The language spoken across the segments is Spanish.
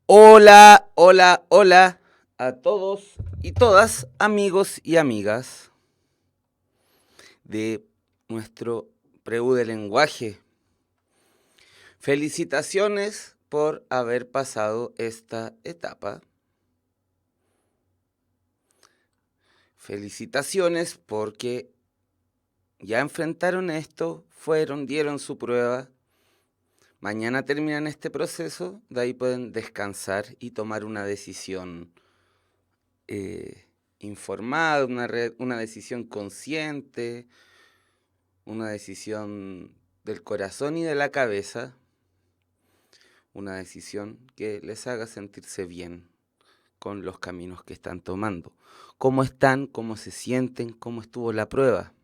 Hola, hola, hola a todos y todas, amigos y amigas de nuestro Preu de Lenguaje. Felicitaciones por haber pasado esta etapa. Felicitaciones porque ya enfrentaron esto, dieron su prueba. Mañana terminan este proceso, de ahí pueden descansar y tomar una decisión informada, una decisión consciente, una decisión del corazón y de la cabeza, una decisión que les haga sentirse bien con los caminos que están tomando. ¿Cómo están? ¿Cómo se sienten? ¿Cómo estuvo la prueba?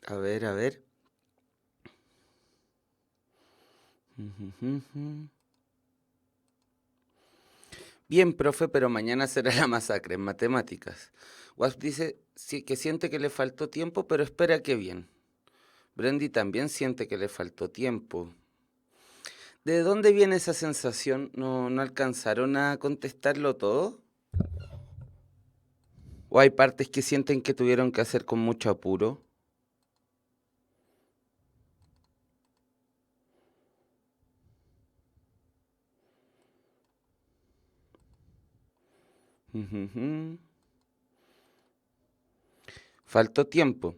A ver, a ver. Bien, profe, pero mañana será la masacre en matemáticas. Wasp dice sí, que siente que le faltó tiempo, pero espera que bien. Brendy también siente que le faltó tiempo. ¿De dónde viene esa sensación? ¿No alcanzaron a contestarlo todo? ¿O hay partes que sienten que tuvieron que hacer con mucho apuro? Ujujú. Faltó tiempo.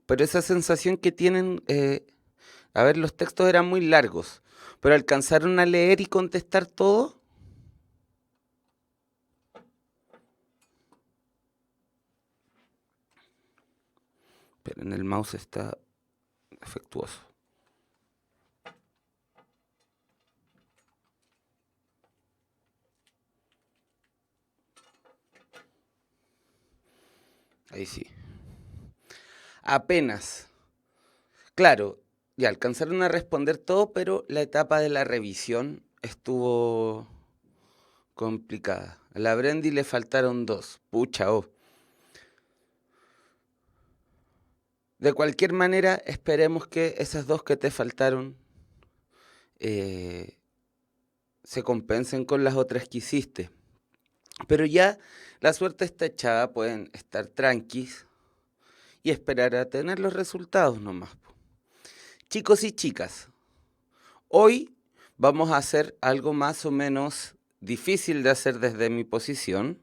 Pero esa sensación que tienen, a ver, los textos eran muy largos, pero alcanzaron a leer y contestar todo. Pero en el mouse está defectuoso. Ahí sí. Apenas. Claro, ya alcanzaron a responder todo, pero la etapa de la revisión estuvo complicada. A la Brendy le faltaron dos. Pucha, oh. De cualquier manera, esperemos que esas dos que te faltaron eh, se compensen con las otras que hiciste. Pero ya la suerte está echada, pueden estar tranquis y esperar a tener los resultados nomás. Chicos y chicas, hoy vamos a hacer algo más o menos difícil de hacer desde mi posición,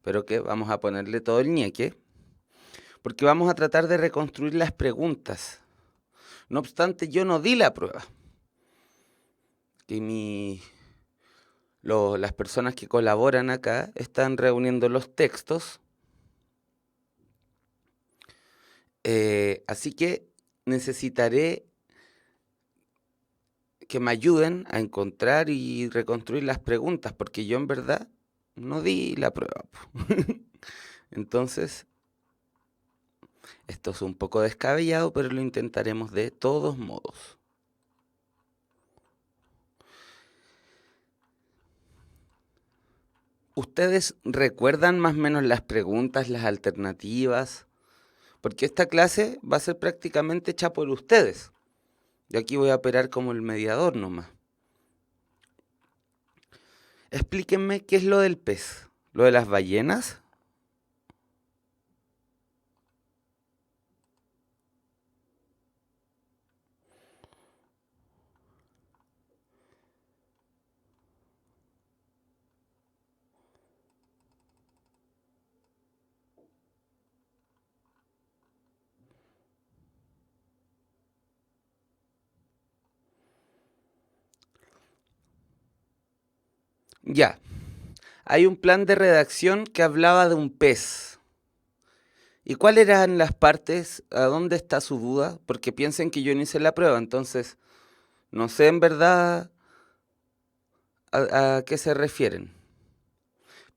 pero que vamos a ponerle todo el ñeque, porque vamos a tratar de reconstruir las preguntas. No obstante, yo no di la prueba. Y las personas que colaboran acá están reuniendo los textos. Así que necesitaré que me ayuden a encontrar y reconstruir las preguntas, porque yo en verdad no di la prueba. Entonces, esto es un poco descabellado, pero lo intentaremos de todos modos. ¿Ustedes recuerdan más o menos las preguntas, las alternativas? Porque esta clase va a ser prácticamente hecha por ustedes. Yo aquí voy a operar como el mediador nomás. Explíquenme qué es lo del pez. ¿Lo de las ballenas? Ya. Hay un plan de redacción que hablaba de un pez. ¿Y cuáles eran las partes? ¿A dónde está su duda? Porque piensen que yo no hice la prueba, entonces no sé en verdad a qué se refieren.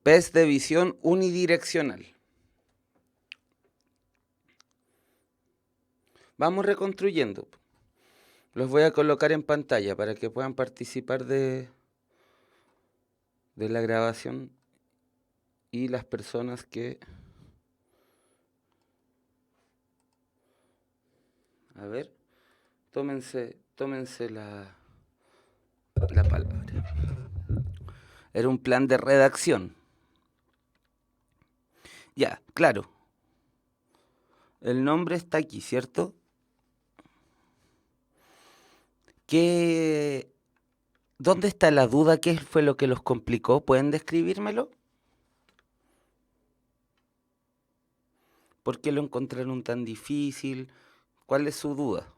PES de visión unidireccional. Vamos reconstruyendo. Los voy a colocar en pantalla para que puedan participar de la grabación y las personas que... A ver, tómense la palabra. Era un plan de redacción. Ya, claro. El nombre está aquí, ¿cierto? ¿Dónde está la duda? ¿Qué fue lo que los complicó? ¿Pueden describírmelo? ¿Por qué lo encontraron tan difícil? ¿Cuál es su duda?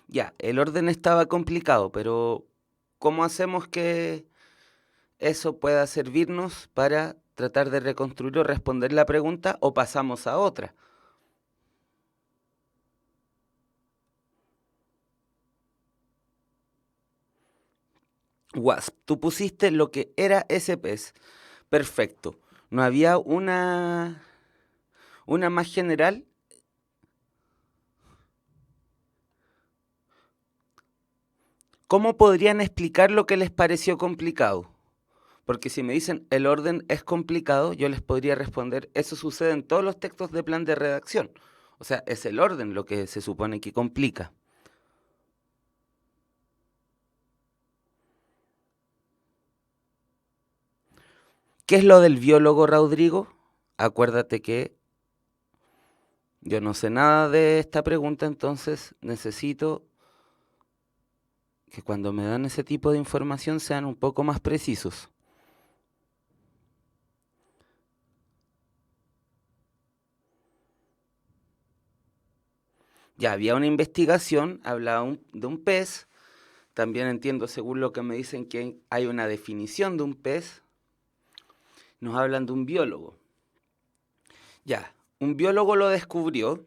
Ya, el orden estaba complicado, pero ¿cómo hacemos que eso pueda servirnos para tratar de reconstruir o responder la pregunta o pasamos a otra? WASP, tú pusiste lo que era ese PES. Perfecto. ¿No había una más general? ¿Cómo podrían explicar lo que les pareció complicado? Porque si me dicen el orden es complicado, yo les podría responder, eso sucede en todos los textos de plan de redacción. O sea, es el orden lo que se supone que complica. ¿Qué es lo del biólogo, Rodrigo? Acuérdate que yo no sé nada de esta pregunta, entonces necesito que cuando me dan ese tipo de información sean un poco más precisos. Ya había una investigación, hablaba de un pez, también entiendo según lo que me dicen que hay una definición de un pez, nos hablan de un biólogo. Ya, un biólogo lo descubrió.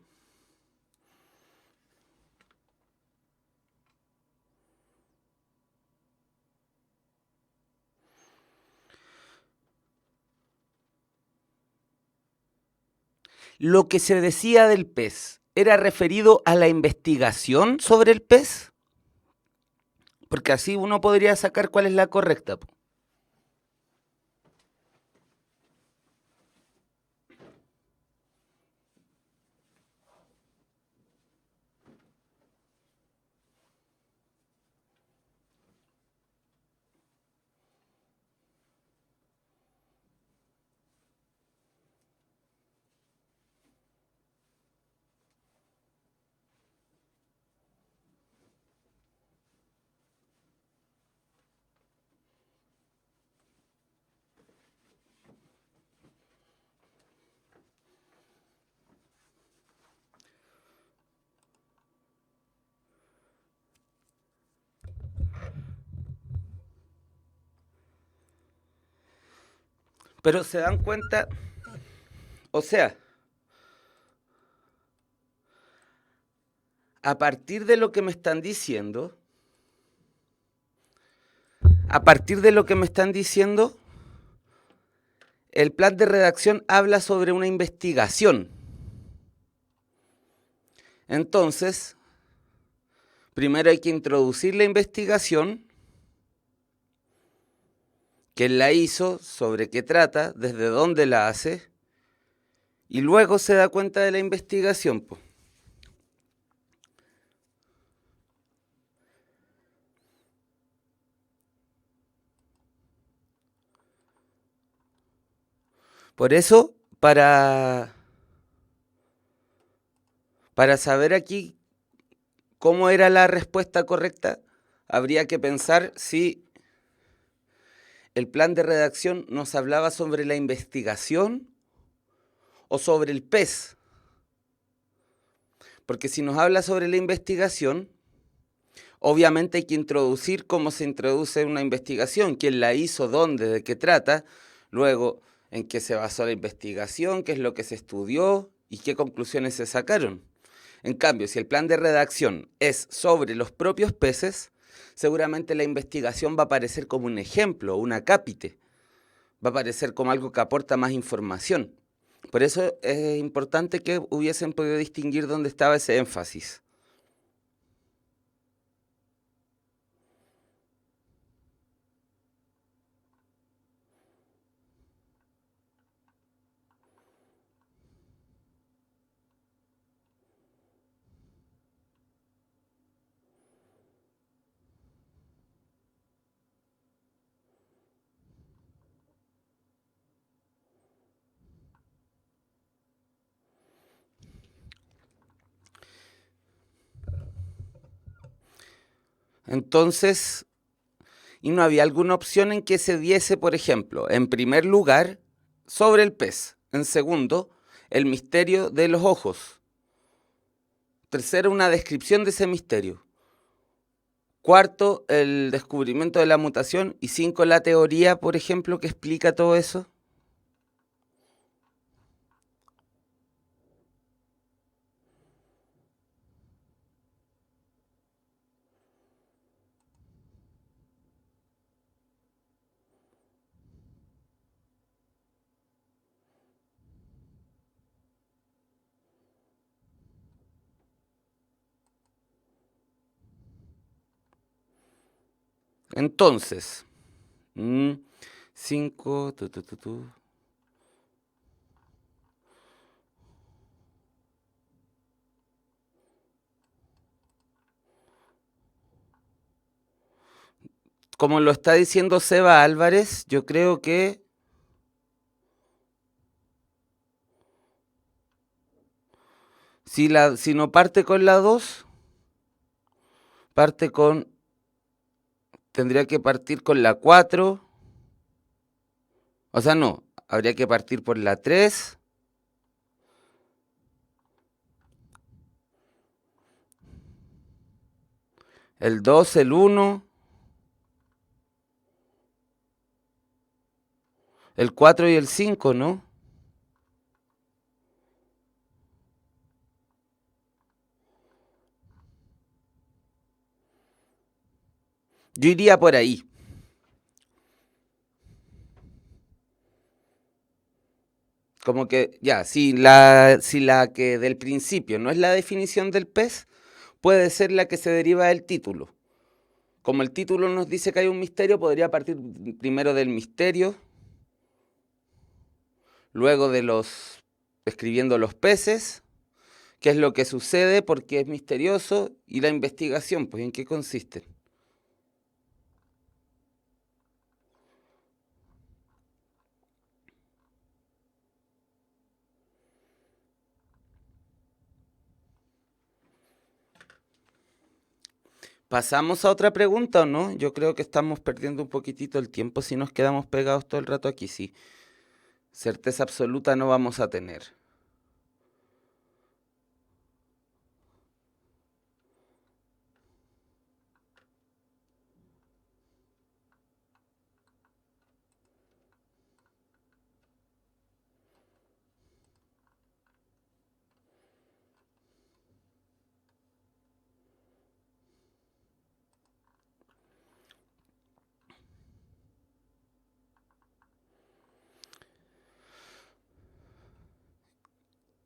Lo que se decía del pez, ¿era referido a la investigación sobre el pez? Porque así uno podría sacar cuál es la correcta. Pero se dan cuenta, o sea, a partir de lo que me están diciendo, el plan de redacción habla sobre una investigación. Entonces, primero hay que introducir la investigación, quién la hizo, sobre qué trata, desde dónde la hace, y luego se da cuenta de la investigación. Por eso, para saber aquí cómo era la respuesta correcta, habría que pensar si el plan de redacción nos hablaba sobre la investigación o sobre el pez. Porque si nos habla sobre la investigación, Obviamente hay que introducir cómo se introduce una investigación, quién la hizo, dónde, de qué trata, luego en qué se basó la investigación, qué es lo que se estudió y qué conclusiones se sacaron. En cambio, si el plan de redacción es sobre los propios peces, seguramente la investigación va a aparecer como un ejemplo, un acápite, va a aparecer como algo que aporta más información. Por eso es importante que hubiesen podido distinguir dónde estaba ese énfasis. Entonces, ¿y no había alguna opción en que se diese, por ejemplo, en primer lugar, sobre el pez? En segundo, el misterio de los ojos. Tercero, una descripción de ese misterio. Cuarto, el descubrimiento de la mutación. Y cinco, la teoría, por ejemplo, que explica todo eso. Entonces, 5, como lo está diciendo Seba Álvarez, yo creo que si no parte con la 2, parte con, tendría que partir con la 4. O sea, no, habría que partir por la 3, el 2, el 1, el 4 y el 5, ¿no? Yo iría por ahí. Como que, ya, si la que del principio no es la definición del pez, puede ser la que se deriva del título. Como el título nos dice que hay un misterio, podría partir primero del misterio, luego de describiendo los peces, qué es lo que sucede, por qué es misterioso, y la investigación, pues en qué consiste. ¿Pasamos a otra pregunta o no? Yo creo que estamos perdiendo un poquitito el tiempo si nos quedamos pegados todo el rato aquí, sí. Certeza absoluta no vamos a tener.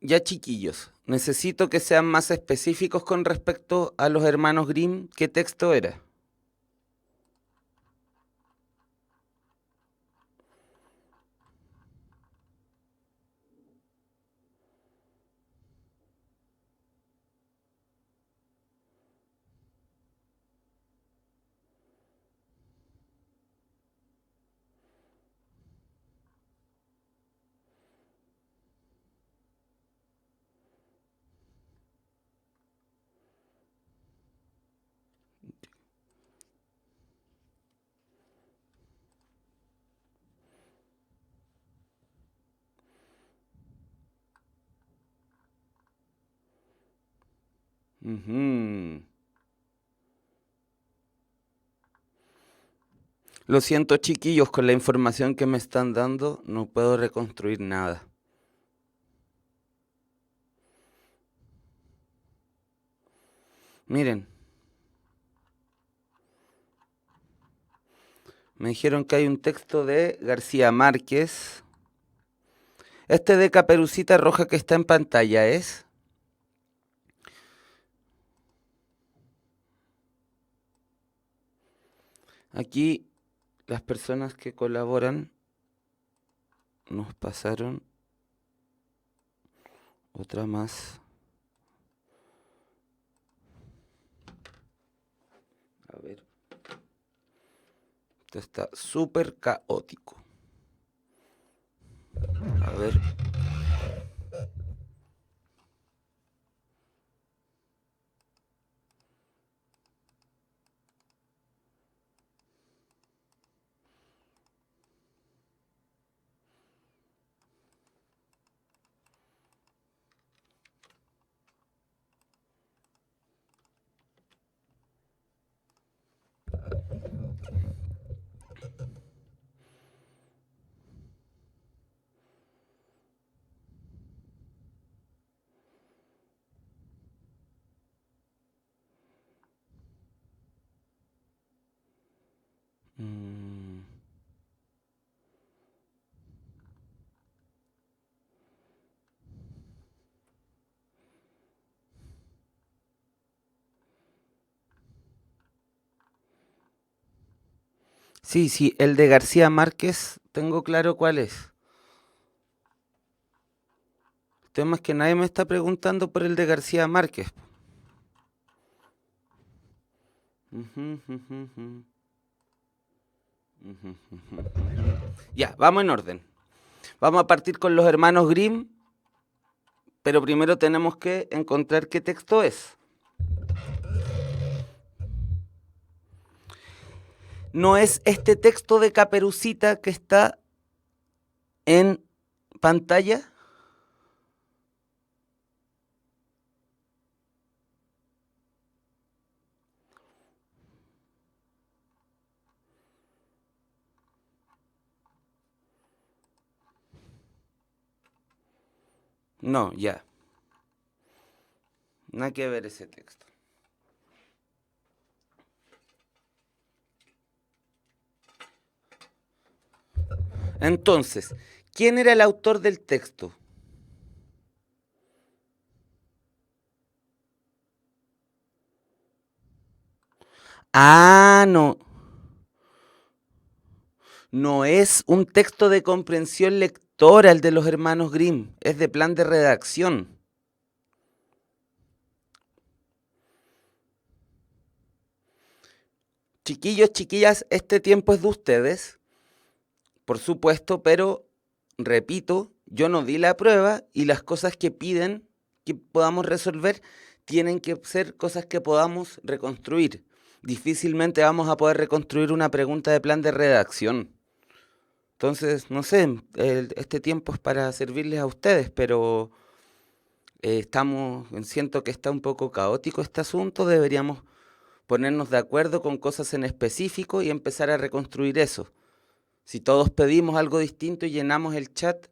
Ya chiquillos, necesito que sean más específicos con respecto a los hermanos Grimm. ¿Qué texto era? Ujú. Lo siento, chiquillos, con la información que me están dando no puedo reconstruir nada. Miren, me dijeron que hay un texto de García Márquez. Este de Caperucita Roja que está en pantalla es... Aquí las personas que colaboran nos pasaron otra más. A ver. Esto está súper caótico. A ver. Sí, sí, el de García Márquez, tengo claro cuál es. El tema es que nadie me está preguntando por el de García Márquez. Ya, vamos en orden. Vamos a partir con los hermanos Grimm, pero primero tenemos que encontrar qué texto es. No es este texto de Caperucita que está en pantalla. No, ya. Nada que ver ese texto. Entonces, ¿quién era el autor del texto? Ah, no. No es un texto de comprensión lectora el de los hermanos Grimm, es de plan de redacción. Chiquillos, chiquillas, este tiempo es de ustedes, por supuesto, pero repito, yo no di la prueba y las cosas que piden que podamos resolver tienen que ser cosas que podamos reconstruir. Difícilmente vamos a poder reconstruir una pregunta de plan de redacción. Entonces, no sé, este tiempo es para servirles a ustedes, pero siento que está un poco caótico este asunto, deberíamos ponernos de acuerdo con cosas en específico y empezar a reconstruir eso. Si todos pedimos algo distinto y llenamos el chat,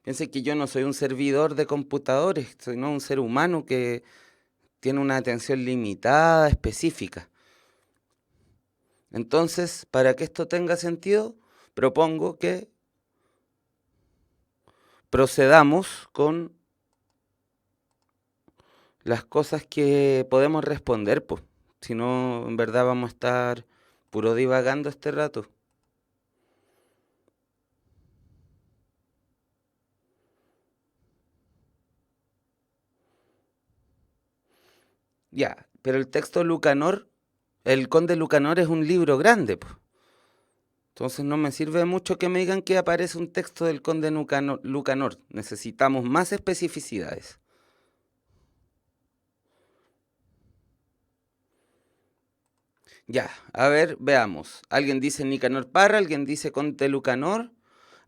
piensen que yo no soy un servidor de computadores, soy un ser humano que tiene una atención limitada, específica. Entonces, para que esto tenga sentido, propongo que procedamos con las cosas que podemos responder, pues. Si no, en verdad vamos a estar puro divagando este rato. Ya, pero el texto Lucanor, el Conde Lucanor es un libro grande, pues. Entonces no me sirve mucho que me digan que aparece un texto del Conde Lucanor. Necesitamos más especificidades. Ya, a ver, veamos. Alguien dice Nicanor Parra, alguien dice Conde Lucanor,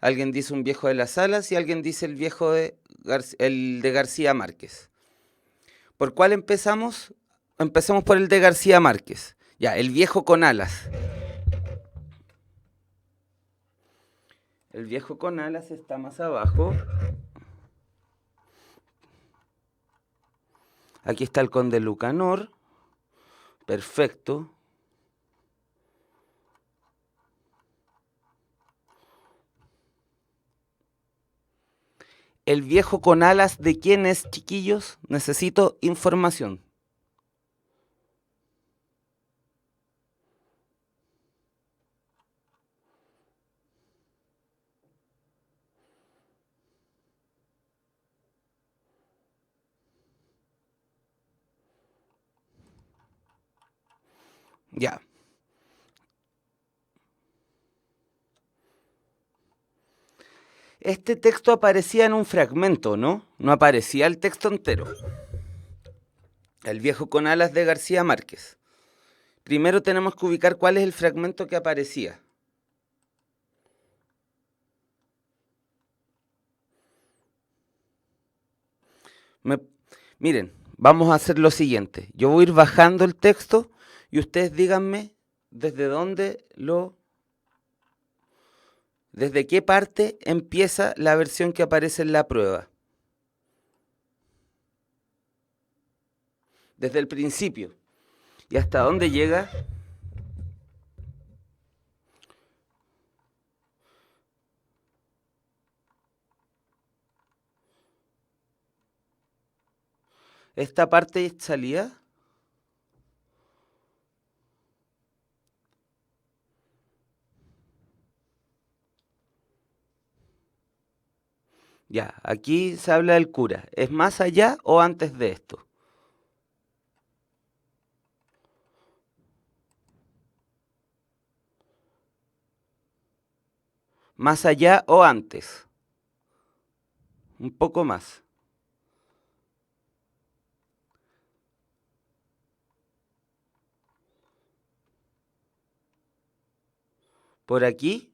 alguien dice un viejo de las alas y alguien dice el viejo el de García Márquez. ¿Por cuál empezamos? Empecemos por el de García Márquez. Ya, el viejo con alas. El viejo con alas está más abajo. Aquí está el conde Lucanor. Perfecto. El viejo con alas, ¿de quién es, chiquillos? Necesito información. Ya. Este texto aparecía en un fragmento, ¿no? No aparecía el texto entero. El viejo con alas de García Márquez. Primero tenemos que ubicar cuál es el fragmento que aparecía. Me- Miren, vamos a hacer lo siguiente. Yo voy a ir bajando el texto y ustedes díganme desde qué parte empieza la versión que aparece en la prueba. Desde el principio. ¿Y hasta dónde llega? Esta parte salía. Ya, aquí se habla del cura. ¿Es más allá o antes de esto? ¿Más allá o antes? Un poco más. ¿Por aquí?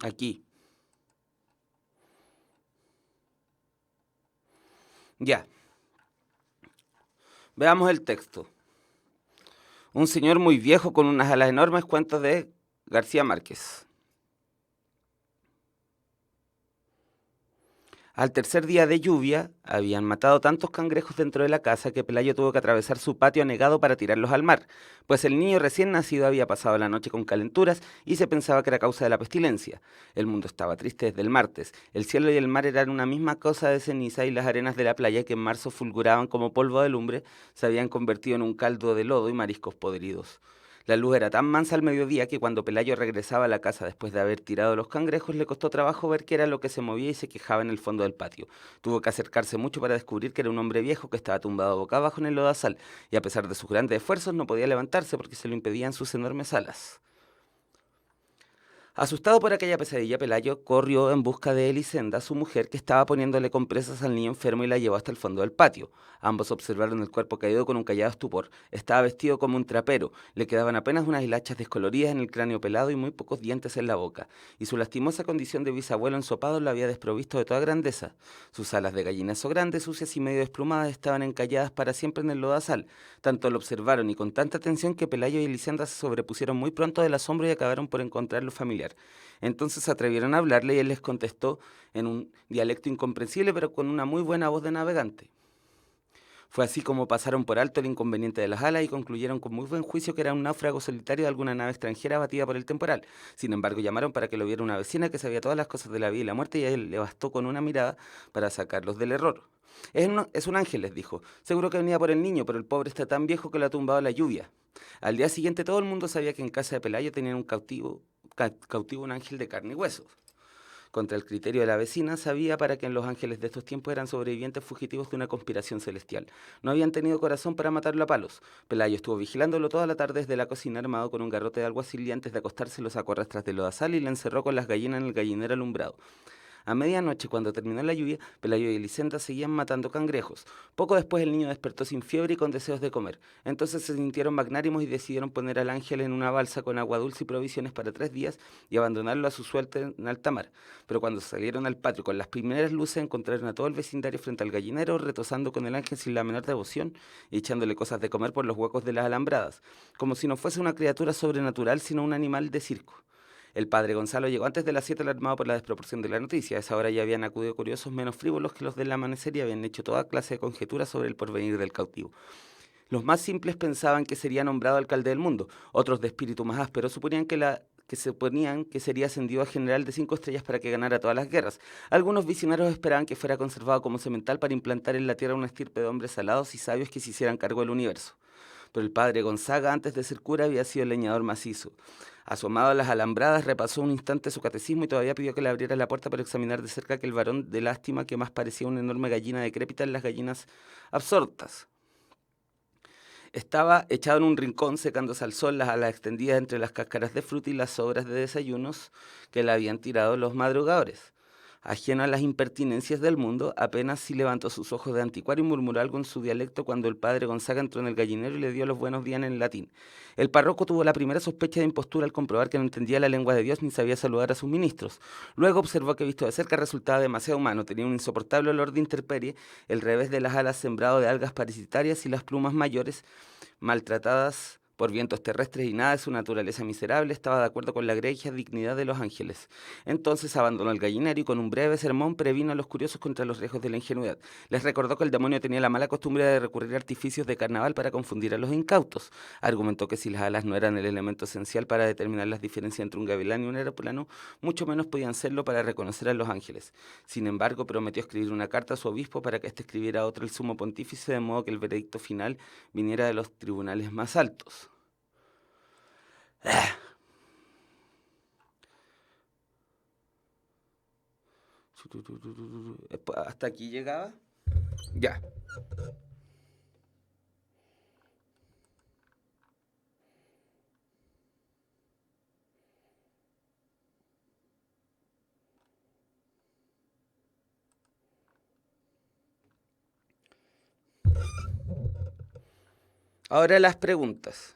Aquí. Ya. Veamos el texto. Un señor muy viejo con unas alas enormes, cuentos de García Márquez. Al tercer día de lluvia, habían matado tantos cangrejos dentro de la casa que Pelayo tuvo que atravesar su patio anegado para tirarlos al mar, pues el niño recién nacido había pasado la noche con calenturas y se pensaba que era causa de la pestilencia. El mundo estaba triste desde el martes. El cielo y el mar eran una misma cosa de ceniza y las arenas de la playa, que en marzo fulguraban como polvo de lumbre, se habían convertido en un caldo de lodo y mariscos podridos. La luz era tan mansa al mediodía que cuando Pelayo regresaba a la casa después de haber tirado los cangrejos, le costó trabajo ver qué era lo que se movía y se quejaba en el fondo del patio. Tuvo que acercarse mucho para descubrir que era un hombre viejo que estaba tumbado boca abajo en el lodazal, y a pesar de sus grandes esfuerzos no podía levantarse porque se lo impedían sus enormes alas. Asustado por aquella pesadilla, Pelayo corrió en busca de Elisenda, su mujer, que estaba poniéndole compresas al niño enfermo, y la llevó hasta el fondo del patio. Ambos observaron el cuerpo caído con un callado estupor. Estaba vestido como un trapero, le quedaban apenas unas hilachas descoloridas en el cráneo pelado y muy pocos dientes en la boca, y su lastimosa condición de bisabuelo ensopado lo había desprovisto de toda grandeza. Sus alas de gallinazo grandes, sucias y medio desplumadas, estaban encalladas para siempre en el lodazal. Tanto lo observaron y con tanta atención que Pelayo y Elisenda se sobrepusieron muy pronto del asombro y acabaron por encontrarlo familiar. Entonces se atrevieron a hablarle y él les contestó en un dialecto incomprensible, pero con una muy buena voz de navegante. Fue así como pasaron por alto el inconveniente de las alas y concluyeron con muy buen juicio que era un náufrago solitario de alguna nave extranjera abatida por el temporal. Sin embargo, llamaron para que lo viera una vecina que sabía todas las cosas de la vida y la muerte, y a él le bastó con una mirada para sacarlos del error. Es un ángel, les dijo. Seguro que venía por el niño, pero el pobre está tan viejo que lo ha tumbado la lluvia. Al día siguiente todo el mundo sabía que en casa de Pelayo tenían un cautivo un ángel de carne y huesos. Contra el criterio de la vecina, sabía para que los ángeles de estos tiempos eran sobrevivientes fugitivos de una conspiración celestial. No habían tenido corazón para matarlo a palos. Pelayo estuvo vigilándolo toda la tarde desde la cocina, armado con un garrote de alguacil, y antes de acostarse lo sacó a rastras del lodazal y le encerró con las gallinas en el gallinero alumbrado. A medianoche, cuando terminó la lluvia, Pelayo y Elisenda seguían matando cangrejos. Poco después el niño despertó sin fiebre y con deseos de comer. Entonces se sintieron magnánimos y decidieron poner al ángel en una balsa con agua dulce y provisiones para 3 días y abandonarlo a su suerte en alta mar. Pero cuando salieron al patio con las primeras luces, encontraron a todo el vecindario frente al gallinero, retosando con el ángel sin la menor devoción y echándole cosas de comer por los huecos de las alambradas, como si no fuese una criatura sobrenatural, sino un animal de circo. El padre Gonzalo llegó antes de las 7 alarmado por la desproporción de la noticia. A esa hora ya habían acudido curiosos menos frívolos que los del amanecer y habían hecho toda clase de conjeturas sobre el porvenir del cautivo. Los más simples pensaban que sería nombrado alcalde del mundo. Otros, de espíritu más áspero, suponían que sería ascendido a general de 5 estrellas para que ganara todas las guerras. Algunos visionarios esperaban que fuera conservado como semental para implantar en la tierra una estirpe de hombres salados y sabios que se hicieran cargo del universo. Pero el padre Gonzaga, antes de ser cura, había sido leñador macizo. Asomado a las alambradas, repasó un instante su catecismo y todavía pidió que le abriera la puerta para examinar de cerca aquel varón de lástima que más parecía una enorme gallina decrépita en las gallinas absortas. Estaba echado en un rincón secándose al sol, las alas extendidas entre las cáscaras de fruta y las sobras de desayunos que le habían tirado los madrugadores. Ajeno a las impertinencias del mundo, apenas si levantó sus ojos de anticuario y murmuró algo en su dialecto cuando el padre Gonzaga entró en el gallinero y le dio los buenos días en latín. El párroco tuvo la primera sospecha de impostura al comprobar que no entendía la lengua de Dios ni sabía saludar a sus ministros. Luego observó que visto de cerca resultaba demasiado humano, tenía un insoportable olor de intemperie, el revés de las alas sembrado de algas parasitarias y las plumas mayores maltratadas por vientos terrestres y nada de su naturaleza miserable estaba de acuerdo con la egregia dignidad de los ángeles. Entonces abandonó el gallinero y con un breve sermón previno a los curiosos contra los riesgos de la ingenuidad. Les recordó que el demonio tenía la mala costumbre de recurrir a artificios de carnaval para confundir a los incautos. Argumentó que si las alas no eran el elemento esencial para determinar las diferencias entre un gavilán y un aeroplano, mucho menos podían serlo para reconocer a los ángeles. Sin embargo, prometió escribir una carta a su obispo para que éste escribiera a otro el sumo pontífice, de modo que el veredicto final viniera de los tribunales más altos. ¿Hasta aquí llegaba? Ya. Ahora las preguntas.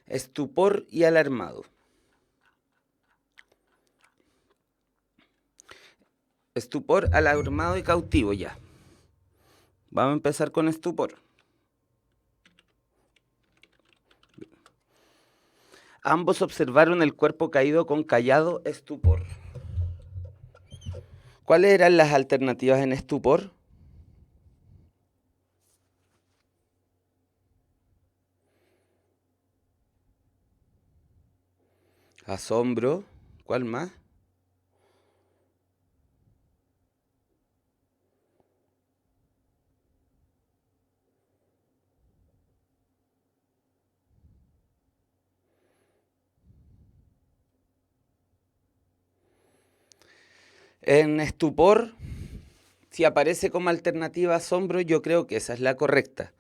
Estupor y alarmado. Estupor, alarmado y cautivo ya. Vamos a empezar con estupor. Ambos observaron el cuerpo caído con callado estupor. ¿Cuáles eran las alternativas en estupor? Asombro. ¿Cuál más? En estupor, si aparece como alternativa asombro, yo creo que esa es la correcta.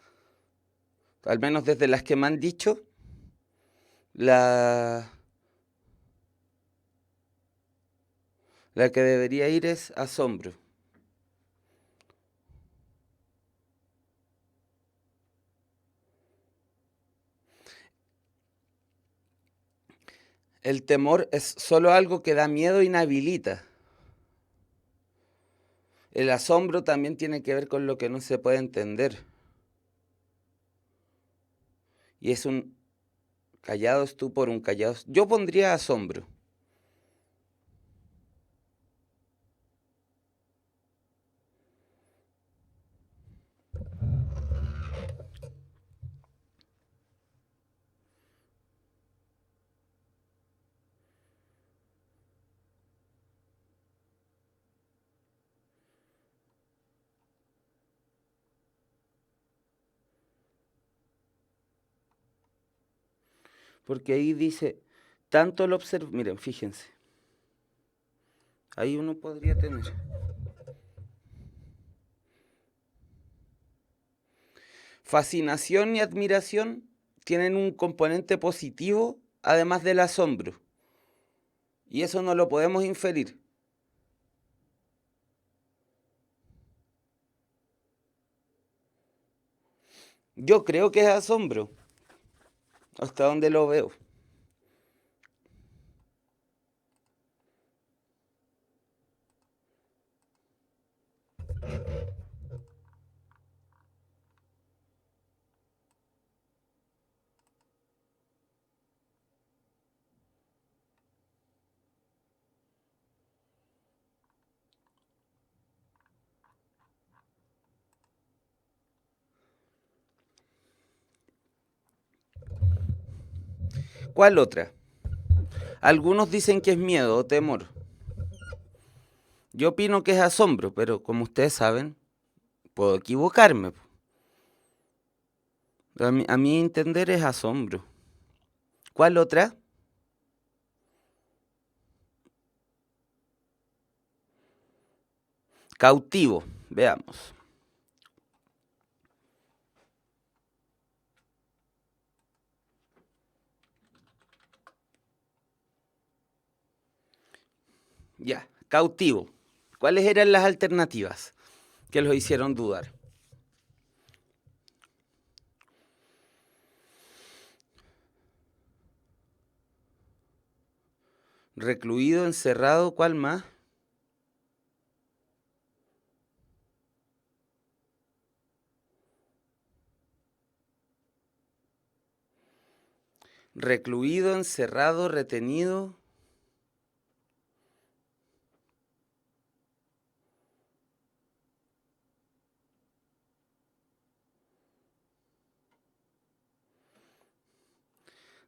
Al menos desde las que me han dicho, la que debería ir es asombro. El temor es solo algo que da miedo e inhabilita. El asombro también tiene que ver con lo que no se puede entender. Y es un callado estupor, un callado... Yo pondría asombro. Porque ahí dice, tanto lo observo, miren, fíjense, ahí uno podría tener. Fascinación y admiración tienen un componente positivo además del asombro. Y eso no lo podemos inferir. Yo creo que es asombro, hasta donde lo veo. ¿Cuál otra? Algunos dicen que es miedo o temor. Yo opino que es asombro, pero como ustedes saben, puedo equivocarme. A mi entender es asombro. ¿Cuál otra? Cautivo. Veamos. Ya, cautivo. ¿Cuáles eran las alternativas que los hicieron dudar? Recluido, encerrado, ¿cuál más? Recluido, encerrado, retenido.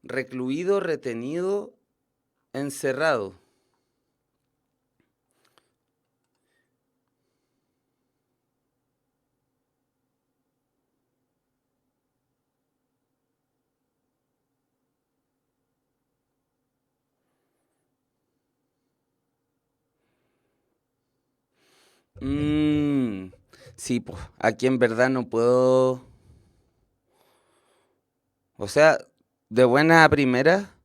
Recluido, retenido, encerrado. Mm, sí, pues, aquí en verdad no puedo. O sea, de buena a primera,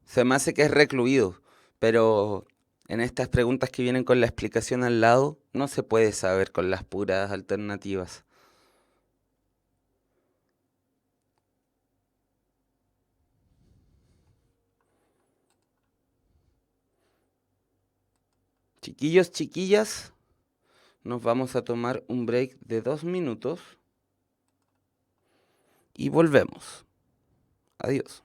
se me hace que es recluido, pero en estas preguntas que vienen con la explicación al lado, no se puede saber con las puras alternativas. Chiquillos, chiquillas, nos vamos a tomar un break de 2 minutos y volvemos. Adiós.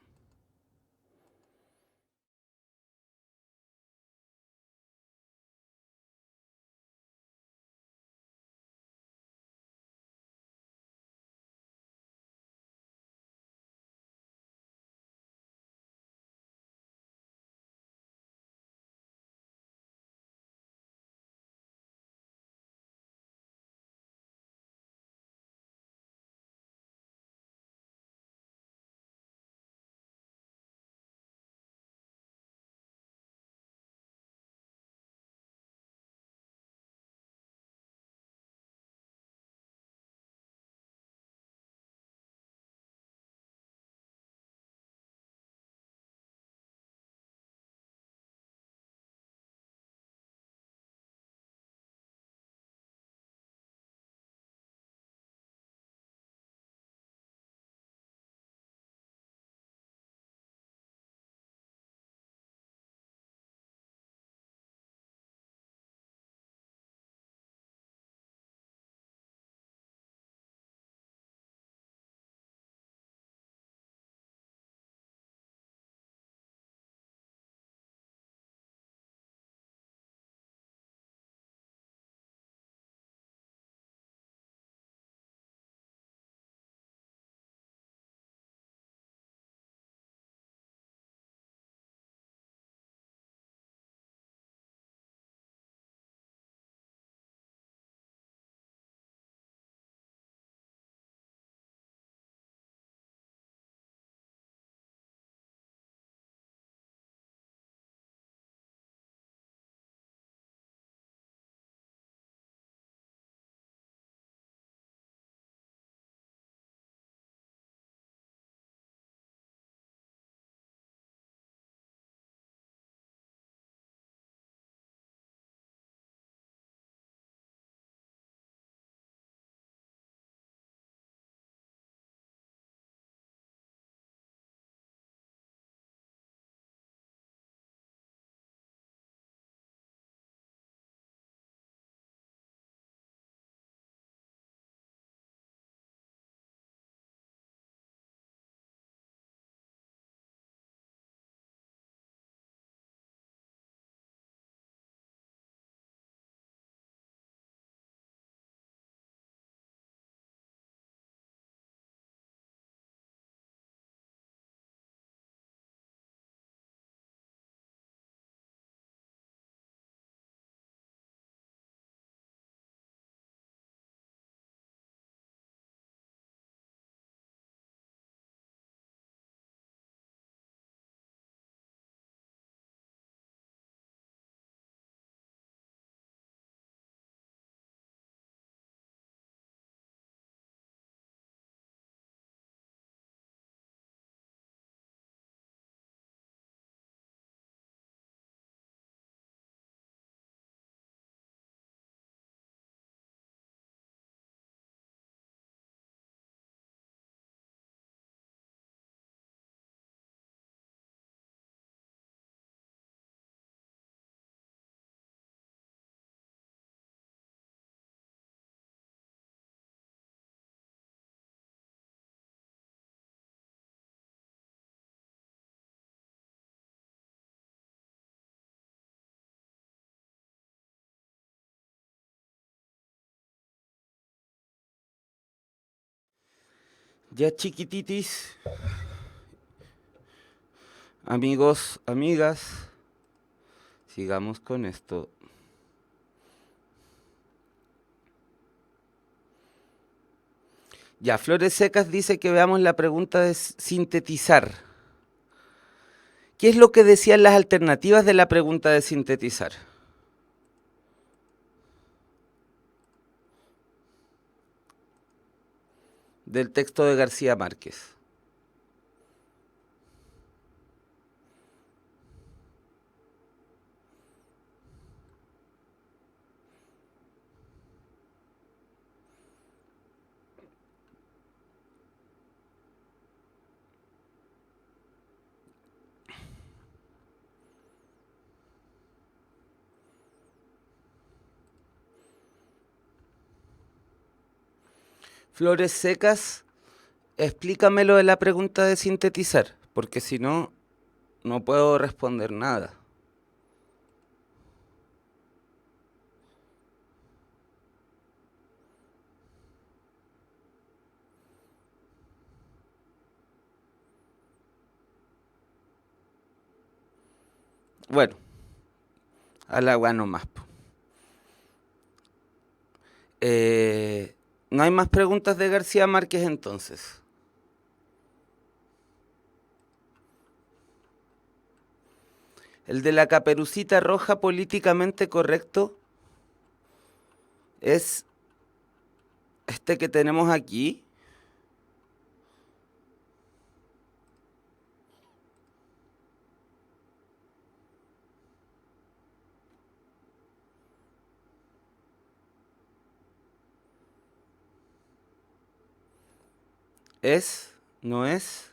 Ya chiquititis, amigos, amigas, sigamos con esto. Ya, Flores Secas dice que veamos la pregunta de sintetizar. ¿Qué es lo que decían las alternativas de la pregunta de sintetizar? Del texto de García Márquez. Flores Secas, explícamelo de la pregunta de sintetizar, porque si no, no puedo responder nada. Bueno, al agua nomás. No hay más preguntas de García Márquez entonces. El de la Caperucita Roja políticamente correcto es este que tenemos aquí. ¿Es? ¿No es?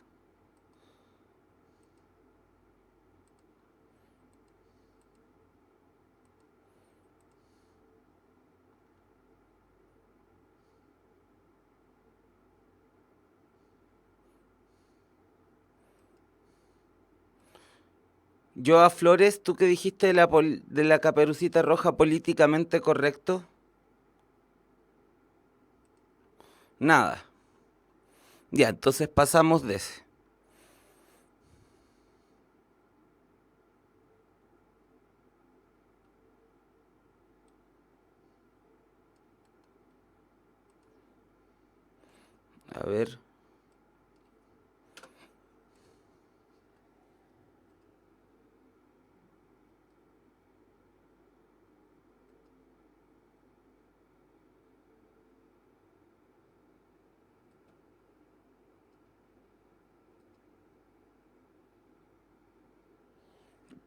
Yo a Flores, ¿tú qué dijiste de la Caperucita Roja políticamente correcto? Nada. Ya, entonces pasamos de ese. A ver.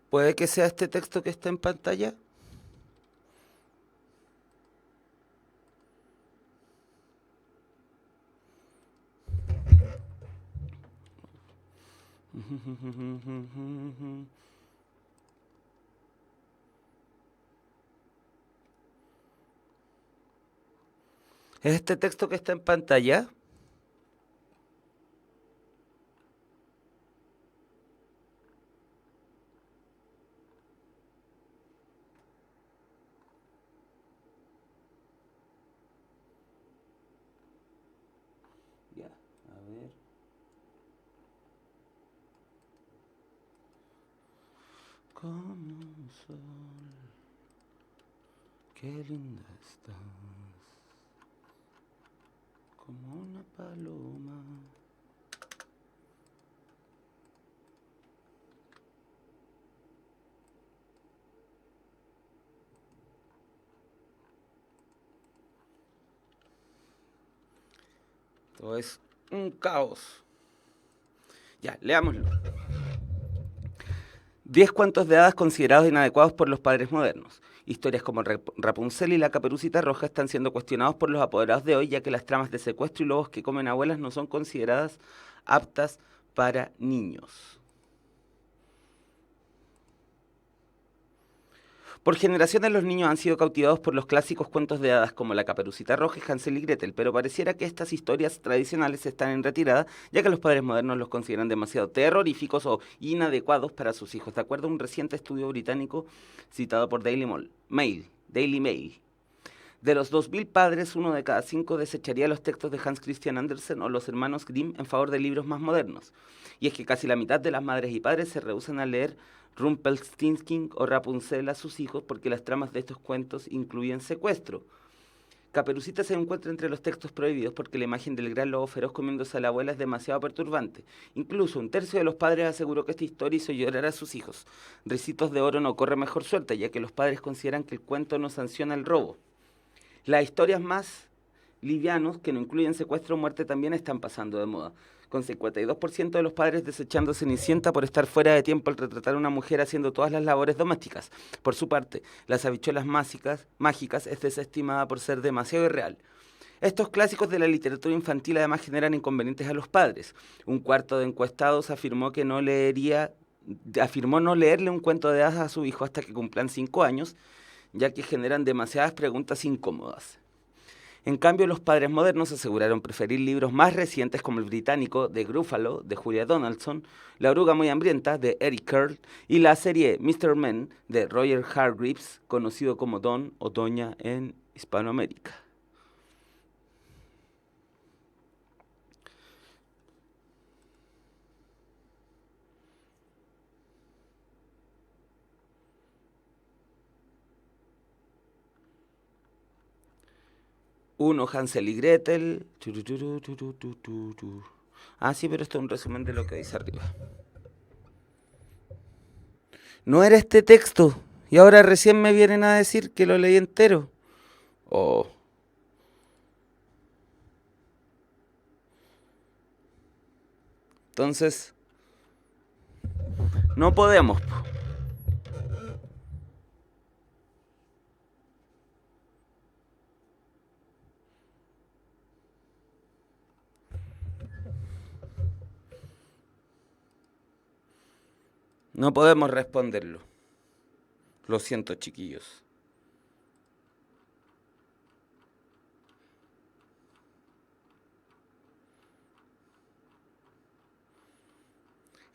¿Puede que sea este texto que está en pantalla? ¿Es este texto que está en pantalla? Ya, a ver. Como un sol, qué linda estás, como una paloma. Todo es un caos. Ya, leámoslo. 10 cuentos de hadas considerados inadecuados por los padres modernos. Historias como Rapunzel y la Caperucita Roja están siendo cuestionados por los apoderados de hoy, ya que las tramas de secuestro y lobos que comen abuelas no son consideradas aptas para niños. Por generaciones los niños han sido cautivados por los clásicos cuentos de hadas como La Caperucita Roja y Hansel y Gretel, pero pareciera que estas historias tradicionales están en retirada, ya que los padres modernos los consideran demasiado terroríficos o inadecuados para sus hijos, de acuerdo a un reciente estudio británico citado por Daily Mail. De los 2000 padres, 1 de cada 5 desecharía los textos de Hans Christian Andersen o los hermanos Grimm en favor de libros más modernos. Y es que casi la mitad de las madres y padres se rehúsan a leer Rumpelstiltskin o Rapunzel a sus hijos porque las tramas de estos cuentos incluyen secuestro. Caperucita se encuentra entre los textos prohibidos porque la imagen del gran lobo feroz comiéndose a la abuela es demasiado perturbante. Incluso un tercio de los padres aseguró que esta historia hizo llorar a sus hijos. Ricitos de Oro no corre mejor suerte, ya que los padres consideran que el cuento no sanciona el robo. Las historias más livianos, que no incluyen secuestro o muerte, también están pasando de moda, con 52% de los padres desechando Cenicienta por estar fuera de tiempo al retratar a una mujer haciendo todas las labores domésticas. Por su parte, Las habichuelas mágicas es desestimada por ser demasiado irreal. Estos clásicos de la literatura infantil además generan inconvenientes a los padres. Un cuarto de encuestados afirmó no leerle un cuento de hadas a su hijo hasta que cumplan 5 años, ya que generan demasiadas preguntas incómodas. En cambio, los padres modernos aseguraron preferir libros más recientes como el británico The Gruffalo, de Julia Donaldson, La oruga muy hambrienta, de Eric Carle, y la serie Mr. Men, de Roger Hargreaves, conocido como Don o Doña en Hispanoamérica. Uno, Hansel y Gretel. Ah, sí, pero esto es un resumen de lo que dice arriba. No era este texto. Y ahora recién me vienen a decir que lo leí entero. Oh. Entonces, no podemos. No podemos responderlo. Lo siento, chiquillos.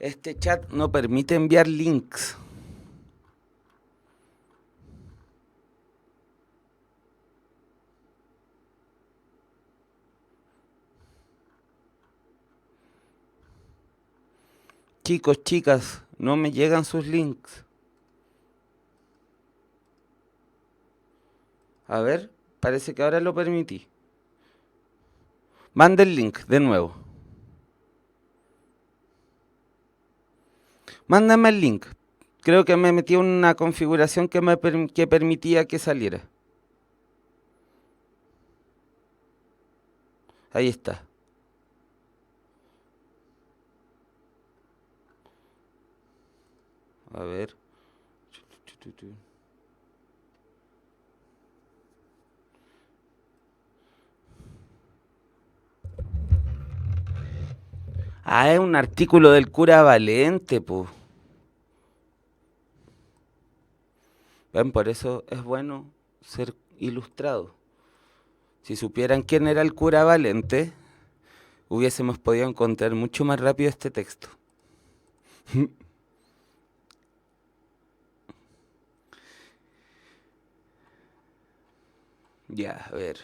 Este chat no permite enviar links. Chicos, chicas, no me llegan sus links. A ver, parece que ahora lo permití. Manda el link de nuevo. Mándame el link. Creo que me metí en una configuración que permitía que saliera. Ahí está. A ver. Ah, es un artículo del cura Valente, pues. Ven, por eso es bueno ser ilustrado. Si supieran quién era el cura Valente, hubiésemos podido encontrar mucho más rápido este texto. Ya, a ver.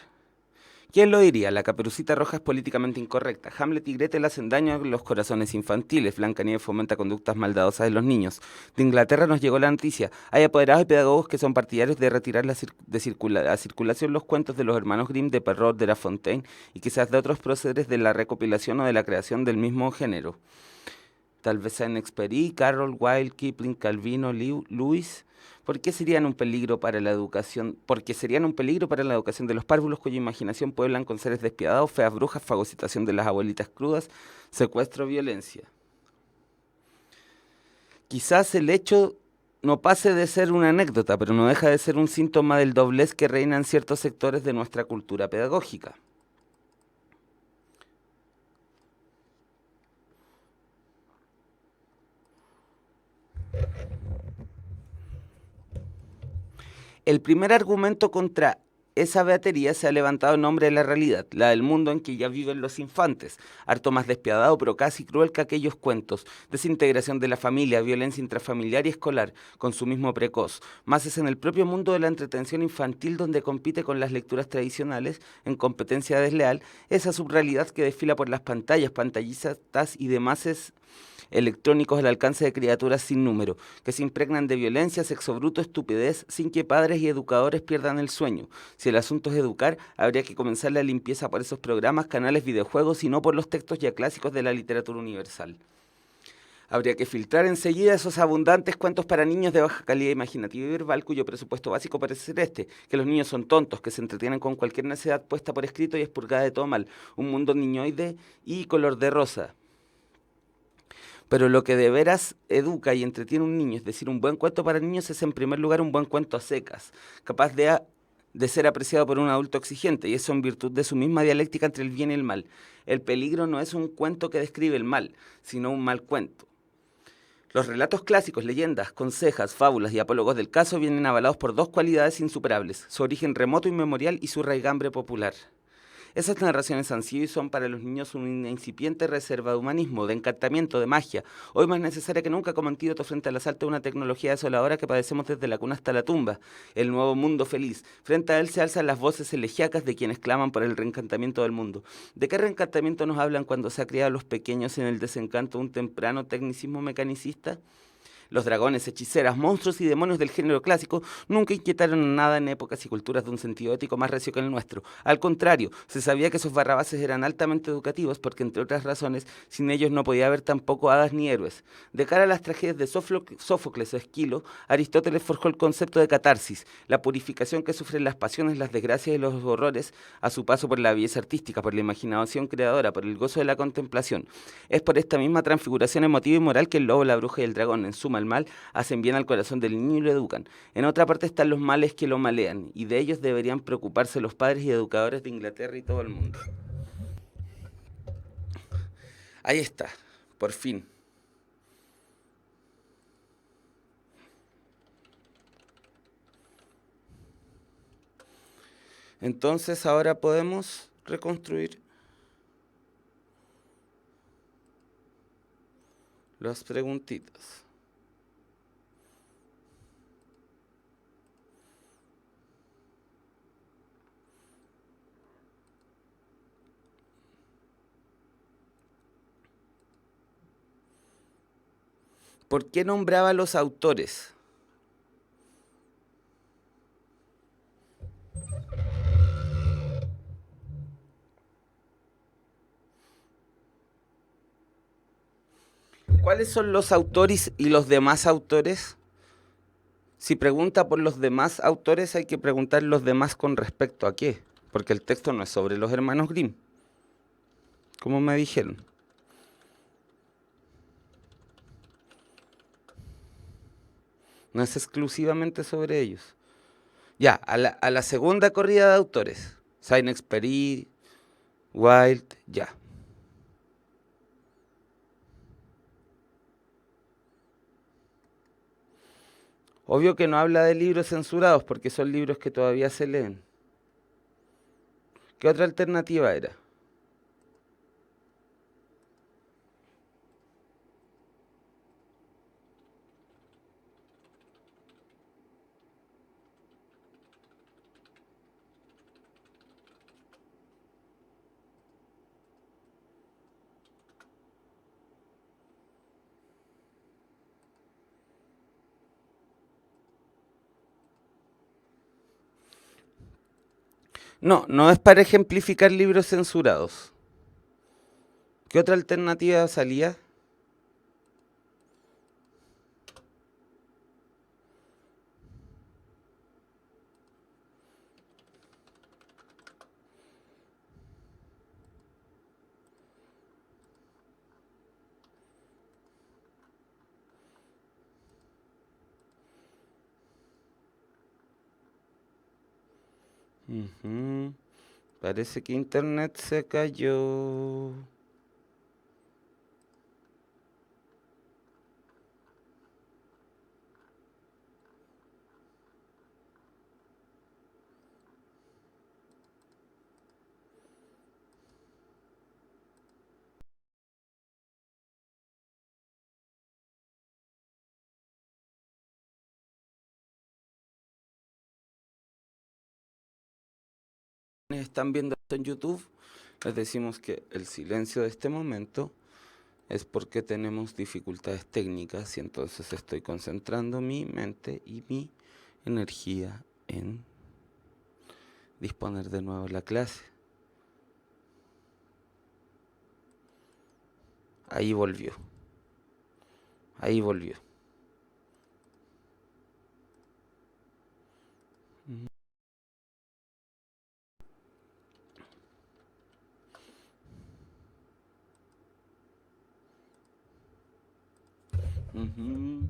¿Quién lo diría? La Caperucita Roja es políticamente incorrecta. Hamlet y Gretel hacen daño a los corazones infantiles. Blancanieves fomenta conductas maldadosas de los niños. De Inglaterra nos llegó la noticia. Hay apoderados y pedagogos que son partidarios de retirar a circulación los cuentos de los hermanos Grimm, de Perrault, de La Fontaine y quizás de otros procederes de la recopilación o de la creación del mismo género. Tal vez Saint-Exupéry, Carroll, Wilde, Kipling, Calvino, Lewis. ¿Por qué serían un peligro para la educación? Porque serían un peligro para la educación de los párvulos cuya imaginación pueblan con seres despiadados, feas brujas, fagocitación de las abuelitas crudas, secuestro, violencia. Quizás el hecho no pase de ser una anécdota, pero no deja de ser un síntoma del doblez que reina en ciertos sectores de nuestra cultura pedagógica. El primer argumento contra esa batería se ha levantado en nombre de la realidad, la del mundo en que ya viven los infantes, harto más despiadado pero casi cruel que aquellos cuentos, desintegración de la familia, violencia intrafamiliar y escolar, consumismo precoz, más es en el propio mundo de la entretención infantil donde compite con las lecturas tradicionales en competencia desleal, esa subrealidad que desfila por las pantallas, pantallistas y demás electrónicos al alcance de criaturas sin número, que se impregnan de violencia, sexo bruto, estupidez, sin que padres y educadores pierdan el sueño. Si el asunto es educar, habría que comenzar la limpieza por esos programas, canales, videojuegos y no por los textos ya clásicos de la literatura universal. Habría que filtrar enseguida esos abundantes cuentos para niños de baja calidad imaginativa y verbal, cuyo presupuesto básico parece ser este, que los niños son tontos, que se entretienen con cualquier necesidad puesta por escrito y expurgada de todo mal, un mundo niñoide y color de rosa. Pero lo que de veras educa y entretiene a un niño, es decir, un buen cuento para niños es en primer lugar un buen cuento a secas, capaz de ser apreciado por un adulto exigente, y eso en virtud de su misma dialéctica entre el bien y el mal. El peligro no es un cuento que describe el mal, sino un mal cuento. Los relatos clásicos, leyendas, consejas, fábulas y apólogos del caso vienen avalados por dos cualidades insuperables, su origen remoto y inmemorial y su raigambre popular. Esas narraciones han sido y son para los niños una incipiente reserva de humanismo, de encantamiento, de magia, hoy más necesaria que nunca como antídoto frente al asalto de una tecnología desoladora que padecemos desde la cuna hasta la tumba, el nuevo mundo feliz. Frente a él se alzan las voces elegíacas de quienes claman por el reencantamiento del mundo. ¿De qué reencantamiento nos hablan cuando se ha criado a los pequeños en el desencanto de un temprano tecnicismo mecanicista? Los dragones, hechiceras, monstruos y demonios del género clásico nunca inquietaron nada en épocas y culturas de un sentido ético más recio que el nuestro. Al contrario, se sabía que esos barrabases eran altamente educativos porque, entre otras razones, sin ellos no podía haber tampoco hadas ni héroes. De cara a las tragedias de Sófocles o Esquilo, Aristóteles forjó el concepto de catarsis, la purificación que sufren las pasiones, las desgracias y los horrores a su paso por la belleza artística, por la imaginación creadora, por el gozo de la contemplación. Es por esta misma transfiguración emotiva y moral que el lobo, la bruja y el dragón, en suma el mal, hacen bien al corazón del niño y lo educan. En otra parte están los males que lo malean, y de ellos deberían preocuparse los padres y educadores de Inglaterra y todo el mundo. Ahí está, por fin. Entonces ahora podemos reconstruir las preguntitas. ¿Por qué nombraba a los autores? ¿Cuáles son los autores y los demás autores? Si pregunta por los demás autores, hay que preguntar los demás con respecto a qué, porque el texto no es sobre los hermanos Grimm, como me dijeron. No es exclusivamente sobre ellos. Ya, a la segunda corrida de autores. Saint-Exupéry, Wilde, ya. Obvio que no habla de libros censurados porque son libros que todavía se leen. ¿Qué otra alternativa era? No, no es para ejemplificar libros censurados. ¿Qué otra alternativa salía? Ujú. Parece que internet se cayó. están viendo esto en YouTube, les decimos que el silencio de este momento es porque tenemos dificultades técnicas y entonces estoy concentrando mi mente y mi energía en disponer de nuevo la clase. Ahí volvió. Ahí volvió. Ujú.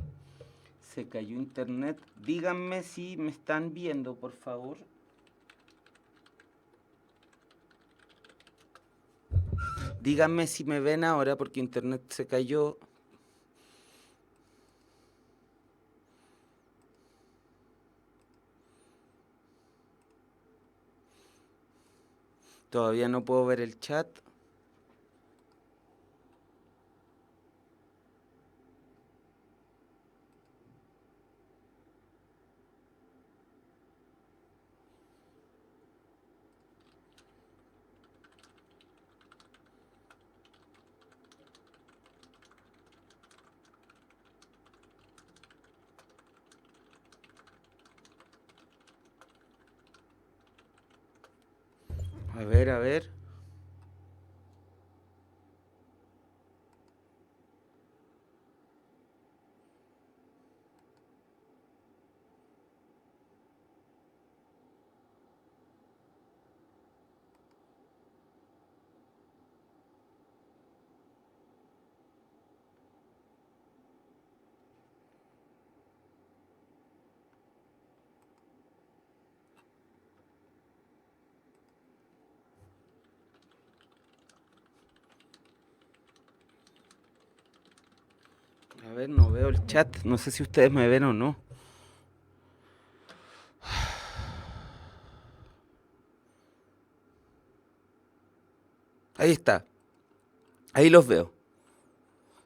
Se cayó internet. Díganme si me están viendo, por favor. Díganme si me ven ahora porque internet se cayó. Todavía no puedo ver el chat. A ver, a ver. A ver, no veo el chat. No sé si ustedes me ven o no. Ahí está. Ahí los veo.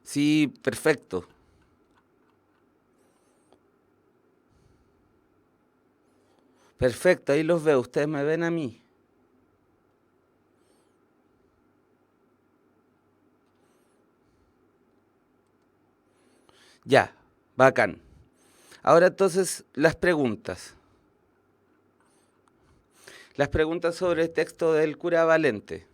Sí, perfecto. Perfecto, ahí los veo. Ustedes me ven a mí. Ya, bacán. Ahora entonces las preguntas. Las preguntas sobre el texto del cura Valente.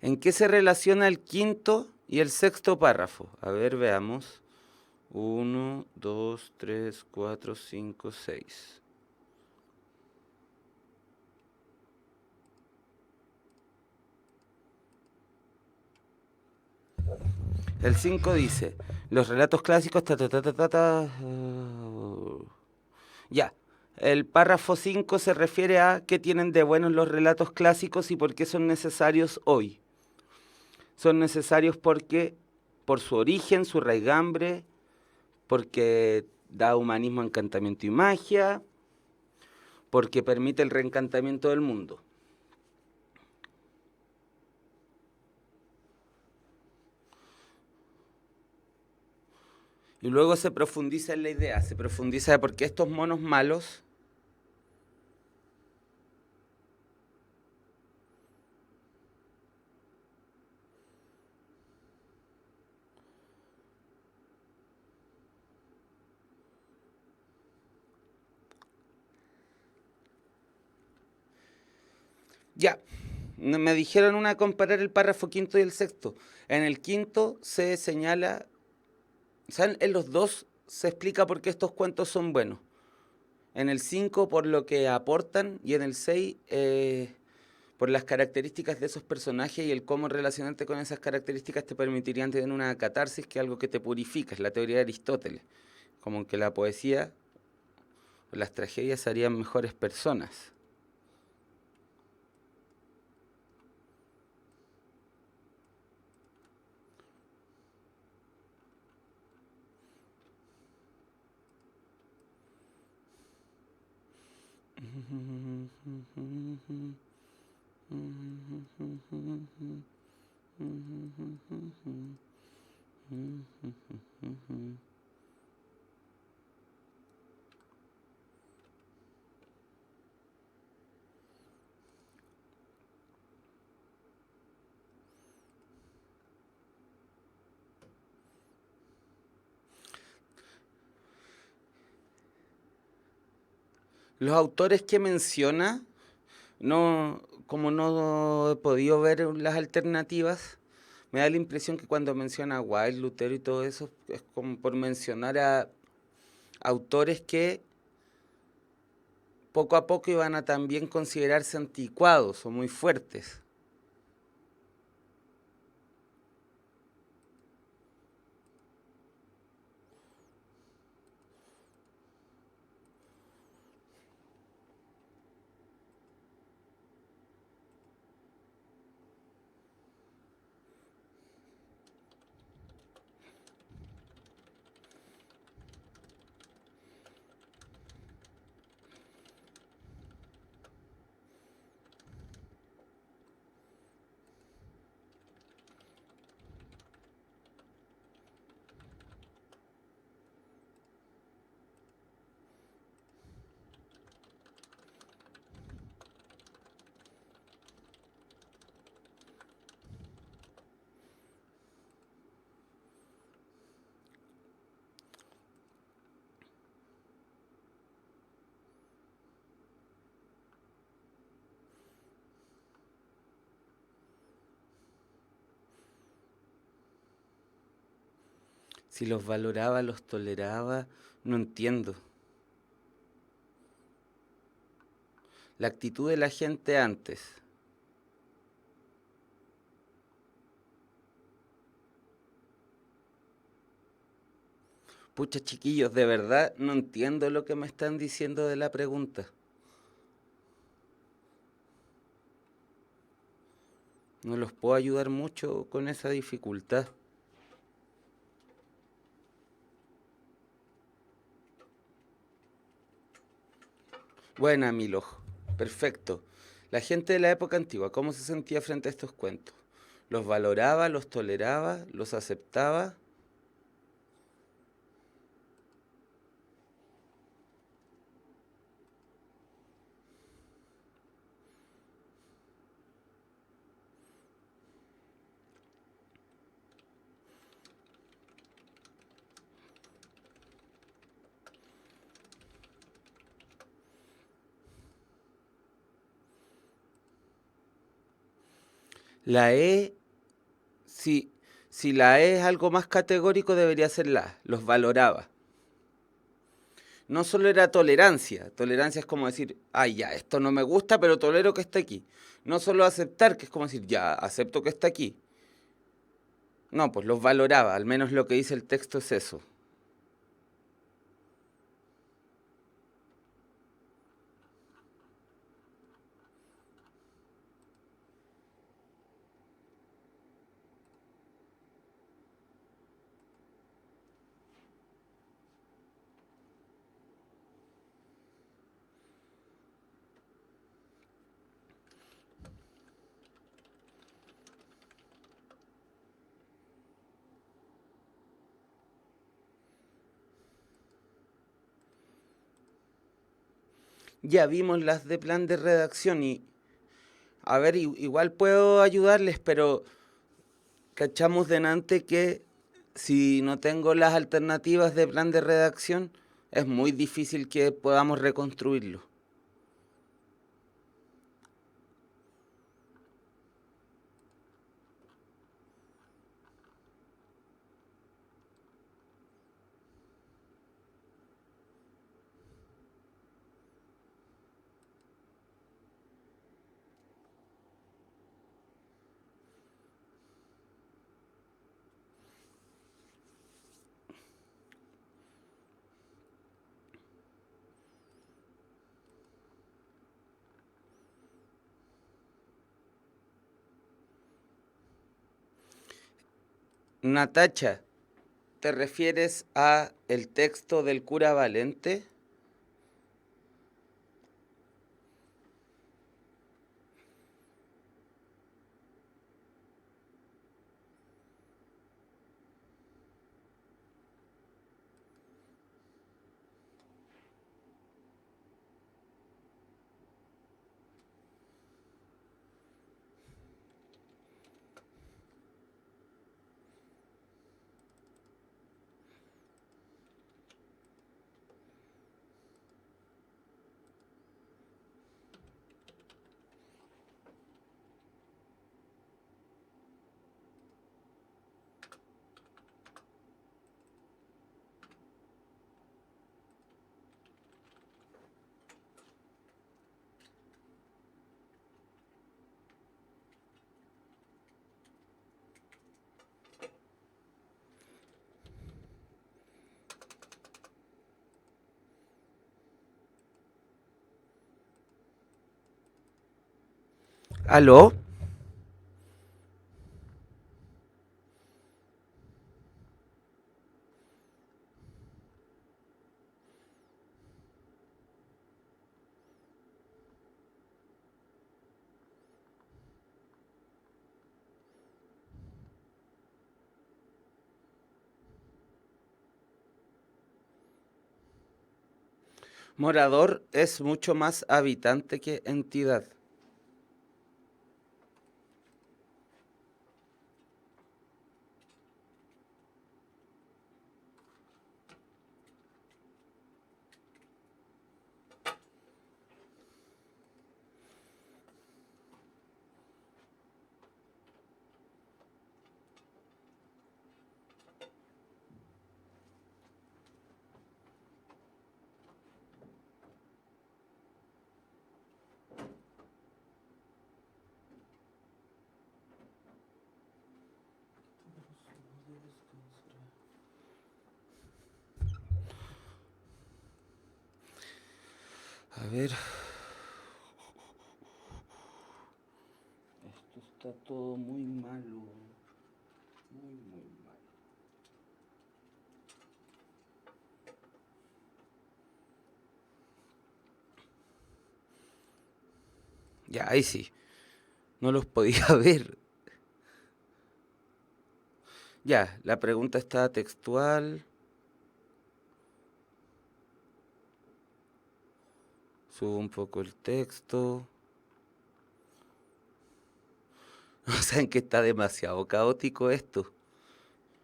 ¿En qué se relaciona el quinto y el sexto párrafo? A ver, veamos. 1, 2, 3, 4, 5, 6. El 5 dice, los relatos clásicos... Ya, el párrafo 5 se refiere a qué tienen de buenos los relatos clásicos y por qué son necesarios hoy. Son necesarios porque, por su origen, su raigambre, porque da humanismo, encantamiento y magia, porque permite el reencantamiento del mundo. Y luego se profundiza en la idea, se profundiza de por qué estos monos malos ya, me dijeron una comparar el párrafo quinto y el sexto. En el quinto se señala, o sea, en los dos se explica por qué estos cuentos son buenos. En el 5 por lo que aportan y en el 6 por las características de esos personajes y el cómo relacionarte con esas características te permitirían tener una catarsis, que es algo que te purifica, es la teoría de Aristóteles. Como que la poesía o las tragedias harían mejores personas. Los autores que menciona, no, como no he podido ver las alternativas, me da la impresión que cuando menciona a Wilde, Lutero y todo eso, es como por mencionar a autores que poco a poco iban a también considerarse anticuados o muy fuertes. Si los valoraba, los toleraba, no entiendo. La actitud de la gente antes. Pucha, chiquillos, de verdad no entiendo lo que me están diciendo de la pregunta. No los puedo ayudar mucho con esa dificultad. Buena, Milo. Perfecto. La gente de la época antigua, ¿cómo se sentía frente a estos cuentos? ¿Los valoraba, los toleraba, los aceptaba? La E, si la E es algo más categórico, debería ser la A. Los valoraba. No solo era tolerancia. Tolerancia es como decir, ay, ya, esto no me gusta, pero tolero que esté aquí. No solo aceptar, que es como decir, ya, acepto que está aquí. No, pues los valoraba. Al menos lo que dice el texto es eso. Ya vimos las de plan de redacción y, a ver, igual puedo ayudarles, pero cachamos delante que si no tengo las alternativas de plan de redacción, es muy difícil que podamos reconstruirlo. Natacha, ¿te refieres a el texto del cura Valente? ¿Aló? Morador es mucho más habitante que entidad. A ver. Esto está todo muy malo. Muy, muy malo. Ya, ahí sí. No los podía ver. Ya, la pregunta está textual. Subo un poco el texto. Saben que está demasiado caótico esto.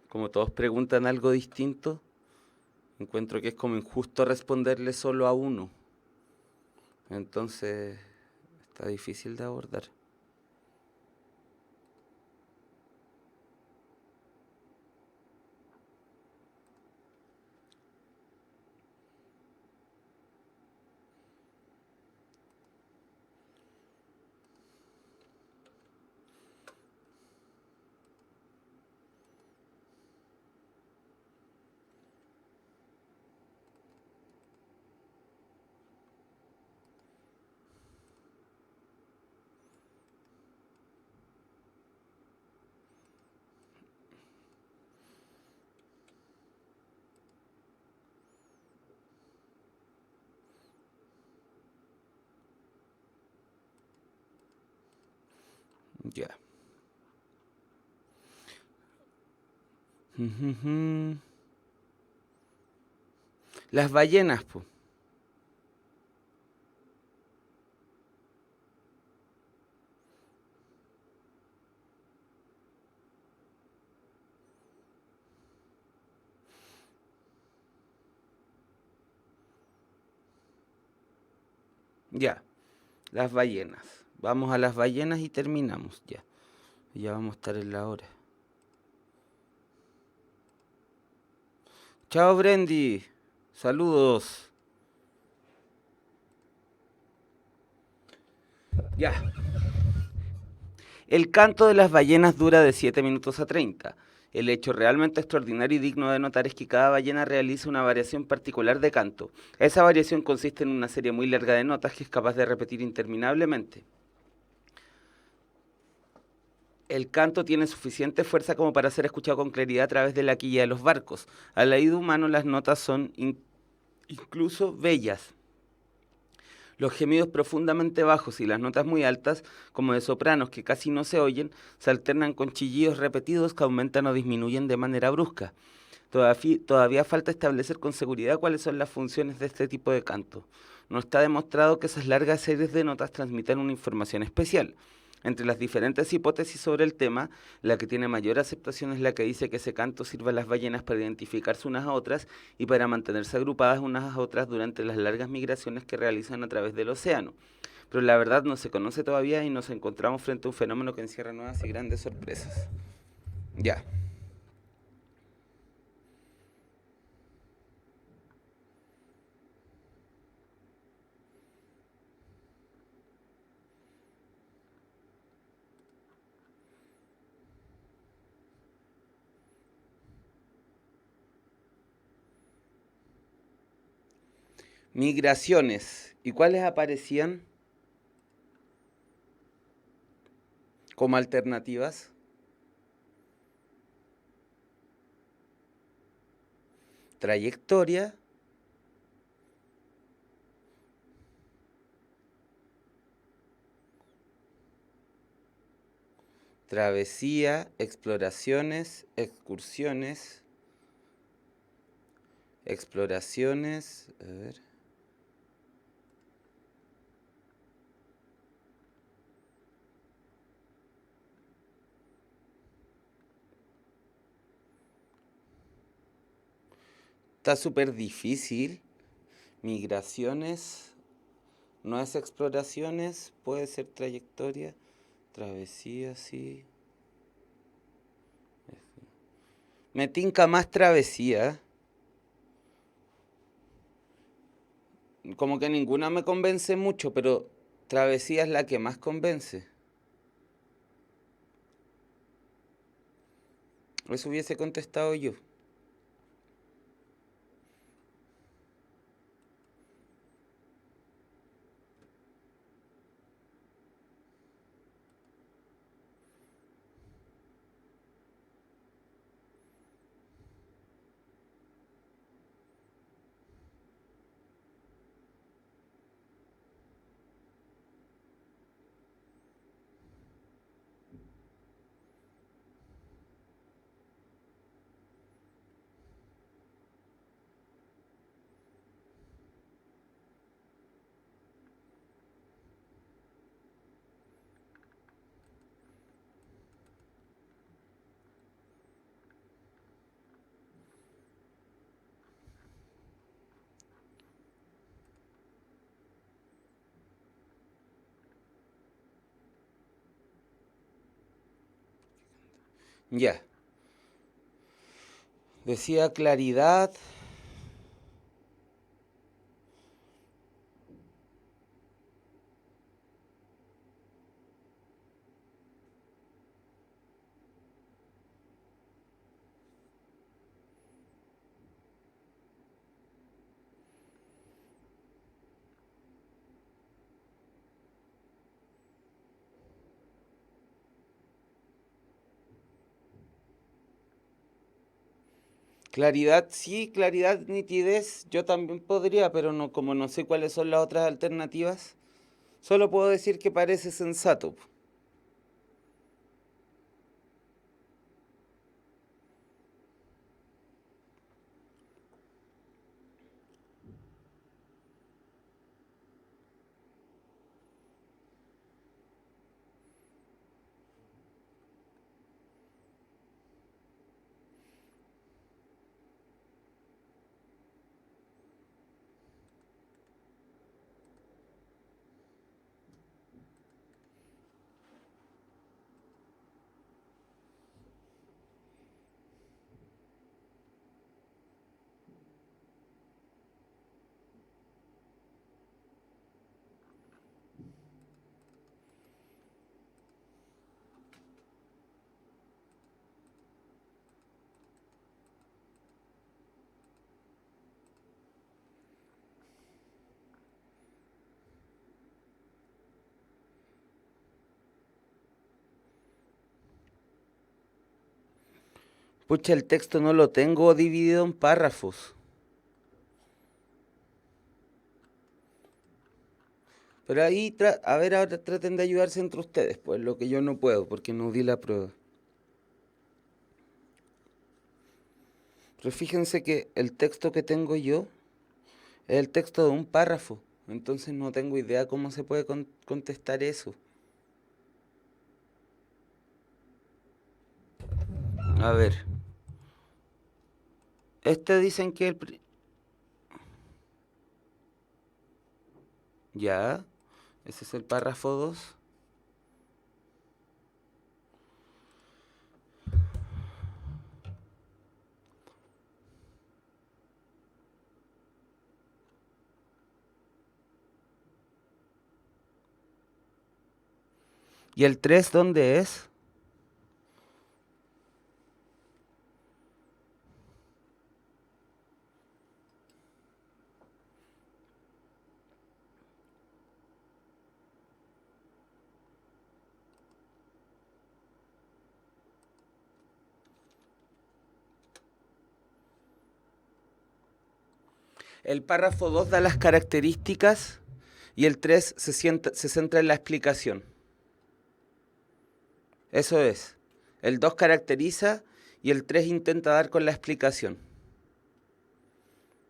Como todos preguntan algo distinto, encuentro que es como injusto responderle solo a uno. Entonces, está difícil de abordar. Ya. Las ballenas, pues. Ya, las ballenas. Vamos a las ballenas y terminamos ya. Ya vamos a estar en la hora. Chao, Brendy. Saludos. Ya. El canto de las ballenas dura de 7 minutos a 30. El hecho realmente extraordinario y digno de notar es que cada ballena realiza una variación particular de canto. Esa variación consiste en una serie muy larga de notas que es capaz de repetir interminablemente. El canto tiene suficiente fuerza como para ser escuchado con claridad a través de la quilla de los barcos. Al oído humano las notas son incluso bellas. Los gemidos profundamente bajos y las notas muy altas, como de sopranos que casi no se oyen, se alternan con chillidos repetidos que aumentan o disminuyen de manera brusca. Todavía falta establecer con seguridad cuáles son las funciones de este tipo de canto. No está demostrado que esas largas series de notas transmitan una información especial. Entre las diferentes hipótesis sobre el tema, la que tiene mayor aceptación es la que dice que ese canto sirve a las ballenas para identificarse unas a otras y para mantenerse agrupadas unas a otras durante las largas migraciones que realizan a través del océano. Pero la verdad no se conoce todavía y nos encontramos frente a un fenómeno que encierra nuevas y grandes sorpresas. Ya. Migraciones. ¿Y cuáles aparecían? como alternativas. Trayectoria. Travesía, exploraciones, excursiones, exploraciones, a ver. Está súper difícil. Migraciones, no es exploraciones, puede ser trayectoria, travesía, sí. Me tinca más travesía. Como que ninguna me convence mucho, pero travesía es la que más convence. Eso hubiese contestado yo. Ya. Decía claridad. Claridad, sí, claridad, nitidez, yo también podría, pero no, como no sé cuáles son las otras alternativas, solo puedo decir que parece sensato. Pucha, el texto no lo tengo dividido en párrafos. Pero ahí, a ver, ahora traten de ayudarse entre ustedes, pues lo que yo no puedo, porque no di la prueba. Pero fíjense que el texto que tengo yo es el texto de un párrafo, entonces no tengo idea cómo se puede contestar eso. A ver, dicen que ya, ese es el párrafo 2. ¿Y el 3 dónde es? El párrafo 2 da las características y el 3 se centra en la explicación. Eso es. El 2 caracteriza y el 3 intenta dar con la explicación.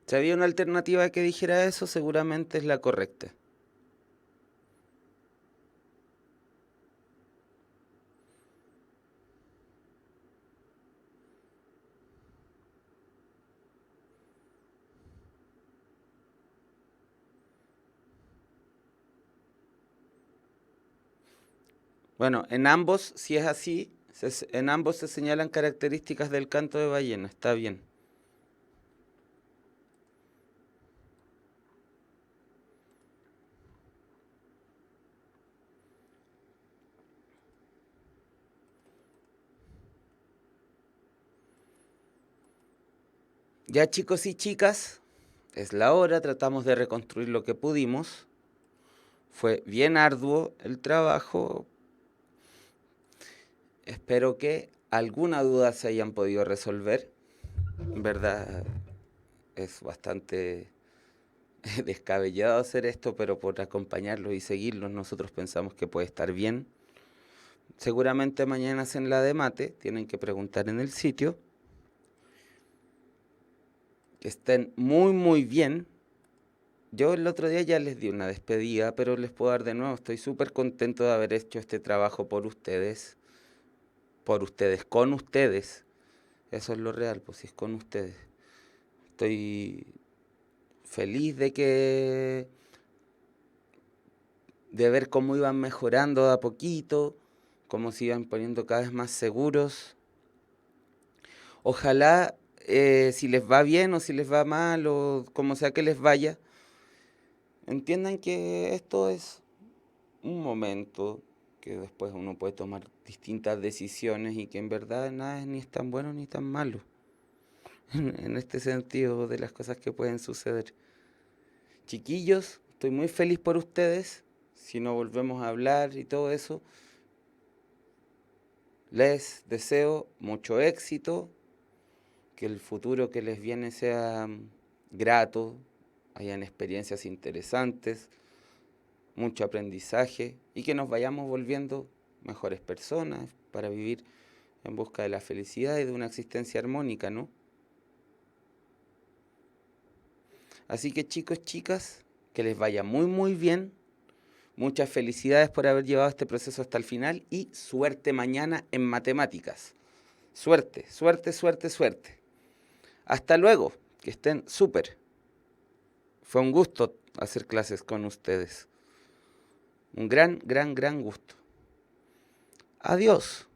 Si había una alternativa que dijera eso, seguramente es la correcta. Bueno, en ambos, si es así, en ambos se señalan características del canto de ballena. Está bien. Ya, chicos y chicas, es la hora, tratamos de reconstruir lo que pudimos. Fue bien arduo el trabajo. Espero que alguna duda se hayan podido resolver. En verdad es bastante descabellado hacer esto, pero por acompañarlos y seguirlos nosotros pensamos que puede estar bien. Seguramente mañana hacen la de mate, tienen que preguntar en el sitio. Que estén muy bien. Yo el otro día ya les di una despedida, pero les puedo dar de nuevo. Estoy súper contento de haber hecho este trabajo por ustedes, con ustedes. Eso es lo real, pues si es con ustedes. Estoy feliz de ver cómo iban mejorando de a poquito, cómo se iban poniendo cada vez más seguros. Ojalá, si les va bien o si les va mal o como sea que les vaya, entiendan que esto es un momento, que después uno puede tomar distintas decisiones y que en verdad nada es ni tan bueno ni tan malo. En este sentido de las cosas que pueden suceder. Chiquillos, estoy muy feliz por ustedes. Si no volvemos a hablar y todo eso, les deseo mucho éxito, que el futuro que les viene sea grato, hayan experiencias interesantes, mucho aprendizaje y que nos vayamos volviendo mejores personas para vivir en busca de la felicidad y de una existencia armónica, ¿no? Así que chicos, chicas, que les vaya muy bien. Muchas felicidades por haber llevado este proceso hasta el final y suerte mañana en matemáticas. Suerte, suerte, suerte, suerte. Hasta luego, que estén súper. Fue un gusto hacer clases con ustedes. Un gran gusto. Adiós.